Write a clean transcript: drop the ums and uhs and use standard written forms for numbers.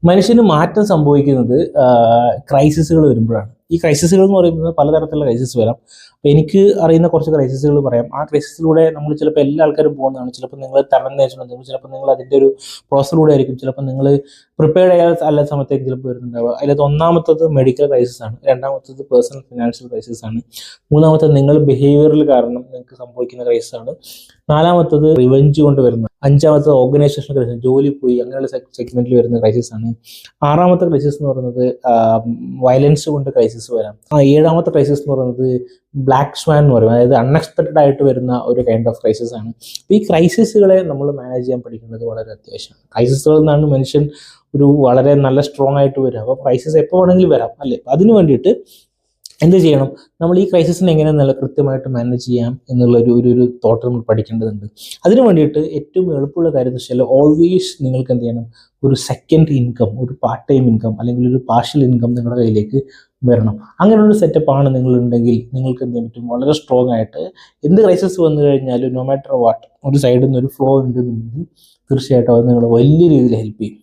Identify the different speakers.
Speaker 1: മനുഷ്യന് മാറ്റം സംഭവിക്കുന്നത് ക്രൈസിസുകൾ വരുമ്പോഴാണ്. ഈ ക്രൈസിസുകൾ എന്ന് പറയുന്നത് പലതരത്തിലുള്ള ക്രൈസിസ് വരാം. അപ്പോൾ എനിക്ക് അറിയുന്ന കുറച്ച് ക്രൈസിസുകൾ പറയാം. ആ ക്രൈസിസിലൂടെ നമ്മൾ ചിലപ്പോൾ എല്ലാ ആൾക്കാരും പോകുന്നതാണ്. ചിലപ്പോൾ നിങ്ങൾ തരണം നേരിടുന്നുണ്ടെങ്കിൽ ചിലപ്പോൾ നിങ്ങൾ അതിൻ്റെ ഒരു പ്രോസസ്സിലൂടെ ആയിരിക്കും. ചിലപ്പോൾ നിങ്ങൾ പ്രിപ്പയർഡ് ചെയ്യാൻ അല്ലാത്ത സമയത്തേക്ക് ചിലപ്പോൾ വരുന്നുണ്ടാവുക. അതിലത് ഒന്നാമത്തത് മെഡിക്കൽ ക്രൈസിസ് ആണ്, രണ്ടാമത്തത് പേഴ്സണൽ ഫിനാൻഷ്യൽ ക്രൈസിസ് ആണ്, മൂന്നാമത്തത് നിങ്ങൾ ബിഹേവിയറിൽ കാരണം നിങ്ങൾക്ക് സംഭവിക്കുന്ന ക്രൈസിസ് ആണ്, നാലാമത്തത് റിവെഞ്ച് കൊണ്ട് വരുന്നത്, അഞ്ചാമത്തത് ഓർഗനൈസേഷൻ ക്രൈസിസ്, ജോലി പോയി അങ്ങനെയുള്ള സെഗ്മെന്റിൽ വരുന്ന ക്രൈസിസ് ആണ്, ആറാമത്തെ ക്രൈസിസ് എന്ന് പറയുന്നത് വയലൻസ് കൊണ്ട് ക്രൈസിസ് വരാം, ഏഴാമത്തെ ക്രൈസിസ് എന്ന് പറയുന്നത് ബ്ലാക്ക് സ്വാൻ എന്ന് പറയും, അതായത് അൺഎക്സ്പെക്റ്റഡ് ആയിട്ട് വരുന്ന ഒരു കൈൻഡ് ഓഫ് ക്രൈസിസ് ആണ്. അപ്പോൾ ഈ ക്രൈസിസുകളെ നമ്മൾ മാനേജ് ചെയ്യാൻ പഠിക്കുന്നത് വളരെ അത്യാവശ്യമാണ്. ക്രൈസിസുകളിൽ നിന്നാണ് മനുഷ്യൻ ഒരു വളരെ നല്ല സ്ട്രോങ് ആയിട്ട് വരിക. അപ്പോൾ ക്രൈസിസ് എപ്പോൾ വേണമെങ്കിലും വരാം അല്ലേ. അതിന് വേണ്ടിയിട്ട് എന്ത് ചെയ്യണം, നമ്മൾ ഈ ക്രൈസിസിനെ എങ്ങനെ നല്ല കൃത്യമായിട്ട് മാനേജ് ചെയ്യാം എന്നുള്ള ഒരു തോട്ട് നമ്മൾ പഠിക്കേണ്ടതുണ്ട്. അതിന് വേണ്ടിയിട്ട് ഏറ്റവും എളുപ്പമുള്ള കാര്യം എന്ന് വെച്ചാൽ ഓൾവേസ് നിങ്ങൾക്ക് എന്ത് ചെയ്യണം, ഒരു സെക്കൻഡ് ഇൻകം, ഒരു പാർട്ട് ടൈം ഇൻകം അല്ലെങ്കിൽ ഒരു പാർഷ്യൽ ഇൻകം നിങ്ങളുടെ കയ്യിലേക്ക് വരണം. അങ്ങനെയുള്ള സെറ്റപ്പാണ് നിങ്ങളുണ്ടെങ്കിൽ നിങ്ങൾക്ക് എന്ത് ചെയ്യാൻ പറ്റും, വളരെ സ്ട്രോങ് ആയിട്ട് എന്ത് ക്രൈസിസ് വന്നു കഴിഞ്ഞാലും നോ മാറ്റർ വാട്ട് ഒരു സൈഡിൽ നിന്ന് ഒരു ഫ്ലോ ഉണ്ടെന്നുണ്ടെങ്കിൽ തീർച്ചയായിട്ടും അത് നിങ്ങളെ വലിയ രീതിയിൽ ഹെൽപ്പ് ചെയ്യും.